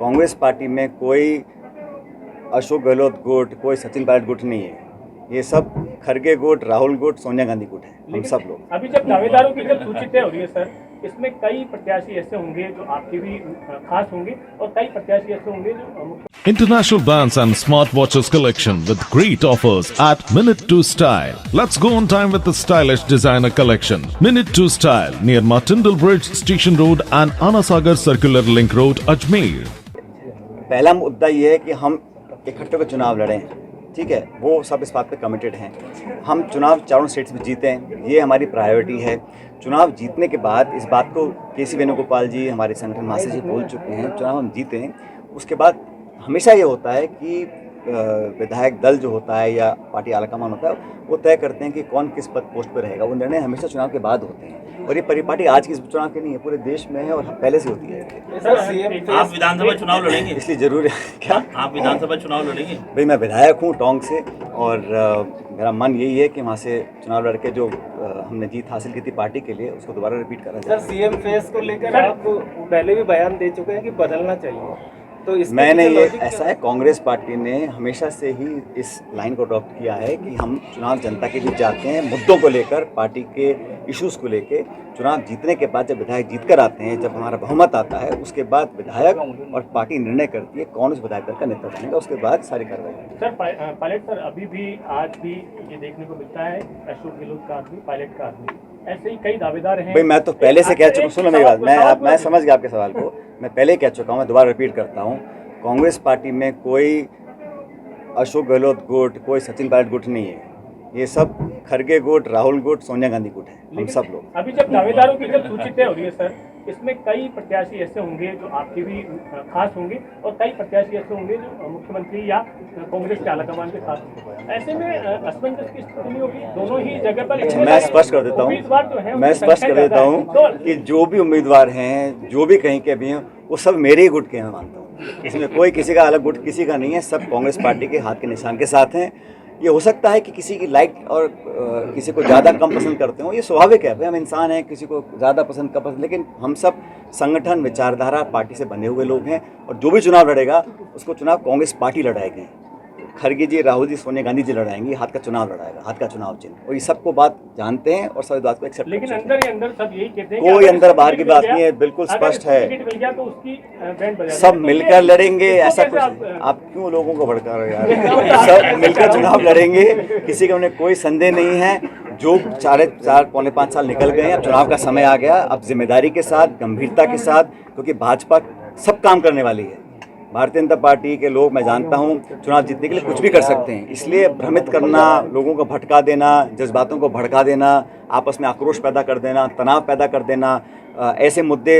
Congress party में कोई अशोक गहलोत गुट, कोई सचिन पायलट गुट नहीं है। ये सब खरगे गुट, राहुल गुट, सोनिया गांधी गुट है, हम सब लोग। अभी जब दावेदारों की जब सूची तय हो रही है सर, इसमें कई प्रत्याशी ऐसे होंगे जो आपके भी खास होंगे और कई प्रत्याशी ऐसे होंगे जो International brands and smartwatches collection with great offers at Minute to Style. Let's go on time with the stylish designer collection. Minute to Style near Martindale Bridge, Station Road and Anasagar Circular Link Road, Ajmer. पहला मुद्दा ये है कि हम इकट्ठे होकर चुनाव लड़ें, ठीक है। वो सब इस बात पे कमिटेड हैं। हम चुनाव चारों स्टेट्स में जीते हैं, ये हमारी प्रायोरिटी है। चुनाव जीतने के बाद इस बात को केसी वेणुगोपाल जी, हमारे संगठन महासचिव जी बोल चुके हैं, चुनाव हम जीते हैं उसके बाद हमेशा ये होता है कि विधायक दल जो होता है या पार्टी आलाकमान होता है वो तय करते हैं कि कौन किस पद पोस्ट पर रहेगा। वो निर्णय हमेशा चुनाव के बाद होते हैं और ये परिपाटी आज की चुनाव की नहीं है, पूरे देश में है और पहले से होती है। आप विधानसभा चुनाव लड़ेंगे? इसलिए जरूर है। क्या आप विधानसभा चुनाव लड़ेंगे? भाई मैं विधायक हूँ टोंक से और मेरा मन यही है कि वहाँ से चुनाव लड़के जो हमने जीत हासिल की थी पार्टी के लिए उसको दोबारा रिपीट करा जाए। सर, सीएम फेस को लेकर आप पहले भी बयान दे चुके हैं कि बदलना चाहिए, तो मैंने ये ऐसा है, कांग्रेस पार्टी ने हमेशा से ही इस लाइन को अडॉप्ट किया है कि हम चुनाव जनता के बीच जाते हैं, मुद्दों को लेकर, पार्टी के इश्यूज़ को लेकर। चुनाव जीतने के बाद जब विधायक जीत कर आते हैं, जब हमारा बहुमत आता है, उसके बाद विधायक और पार्टी निर्णय करती है कौन उस विधायक दल का नेता बनेगा, उसके बाद सारी कार्रवाई। सर पायलट सर, अभी भी आज भी ये देखने को मिलता है अशोक गहलोत का आदमी, पायलट का आदमी, ऐसे ही कई दावेदार हैं। भाई मैं तो पहले से कह चुका हूँ, सुनो मेरी बात, मैं समझ गया आपके सवाल को। मैं पहले कह चुका हूँ, मैं दोबारा रिपीट करता हूँ, कांग्रेस पार्टी में कोई अशोक गहलोत गुट, कोई सचिन पायलट गुट नहीं है। ये सब खरगे गुट, राहुल गुट, सोनिया गांधी गुट है, हम सब लोग। अभी जब दावेदारों की जब सूची तय हो रही है सर, इसमें कई प्रत्याशी ऐसे होंगे जो आपके भी खास होंगे और कई प्रत्याशी ऐसे होंगे जो मुख्यमंत्री या कांग्रेस के आलाकमान के साथ होंगे। ऐसे में असमंजस की स्थिति नहीं होगी दोनों ही जगह पर? मैं स्पष्ट कर देता हूँ कि जो भी उम्मीदवार हैं, जो भी कहीं के भी हैं, वो सब मेरे ही गुट के हैं, मैं मानता हूँ। इसमें कोई किसी का अलग गुट किसी का नहीं है, सब कांग्रेस पार्टी के हाथ के निशान के साथ हैं। ये हो सकता है कि किसी की लाइक और किसी को ज़्यादा कम पसंद करते हो, ये स्वाभाविक है, भाई हम इंसान हैं, किसी को ज़्यादा पसंद कम पसंद, लेकिन हम सब संगठन, विचारधारा, पार्टी से बने हुए लोग हैं और जो भी चुनाव लड़ेगा उसको चुनाव कांग्रेस पार्टी लड़ाएगी। खरगे जी, राहुल जी, सोनिया गांधी जी लड़ाएंगी, हाथ का चुनाव लड़ाएगा, हाथ का चुनाव चिन्ह। और ये सबको बात जानते हैं और सभी बात को एक्सेप्ट लेकिन अंदर ही अंदर सब यही कहते हैं, कोई अंदर बाहर की बात नहीं है, बिल्कुल स्पष्ट है, तो उसकी बैंड बजा सब मिलकर लड़ेंगे। ऐसा कुछ आप क्यों लोगों को भड़का रहे हो यार? सब मिलकर चुनाव लड़ेंगे, किसी का उन्हें कोई संदेह नहीं है। जो 4.5 पौने 5 साल निकल गए हैं, अब चुनाव का समय आ गया, अब जिम्मेदारी के साथ, गंभीरता के साथ, क्योंकि भाजपा सब काम करने वाली है। भारतीय जनता पार्टी के लोग, मैं जानता हूं, चुनाव जीतने के लिए कुछ भी कर सकते हैं, इसलिए भ्रमित करना, लोगों को भटका देना, जज्बातों को भड़का देना, आपस में आक्रोश पैदा कर देना, तनाव पैदा कर देना, ऐसे मुद्दे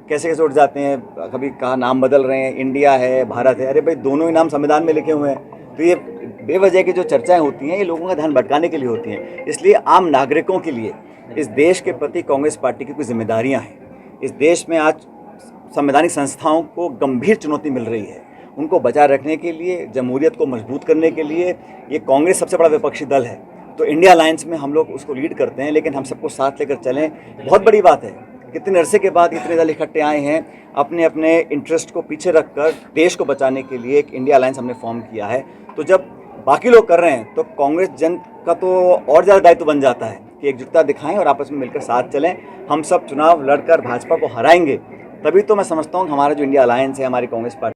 कैसे कैसे उठ जाते हैं। कभी कहा नाम बदल रहे हैं, इंडिया है, भारत है, अरे भाई दोनों ही नाम संविधान में लिखे हुए हैं। तो ये बेवजह की जो चर्चाएँ होती हैं, ये लोगों का ध्यान भटकाने के लिए होती हैं। इसलिए आम नागरिकों के लिए इस देश के प्रति कांग्रेस पार्टी की कुछ जिम्मेदारियाँ हैं। इस देश में आज संवैधानिक संस्थाओं को गंभीर चुनौती मिल रही है, उनको बचाए रखने के लिए, जमहूरियत को मजबूत करने के लिए ये कांग्रेस सबसे बड़ा विपक्षी दल है। तो इंडिया अलायंस में हम लोग उसको लीड करते हैं, लेकिन हम सबको साथ लेकर चलें, बहुत बड़ी बात है। कितने अरसे के बाद इतने दल इकट्ठे आए हैं, अपने अपने इंटरेस्ट को पीछे रखकर देश को बचाने के लिए एक इंडिया अलायंस हमने फॉर्म किया है। तो जब बाकी लोग कर रहे हैं तो कांग्रेस जन का तो और ज़्यादा दायित्व बन जाता है कि एकजुटता दिखाएं और आपस में मिलकर साथ चलें। हम सब चुनाव लड़कर भाजपा को हराएंगे, तभी तो मैं समझता हूँ हमारा जो इंडिया अलायंस है, हमारी कांग्रेस पार्टी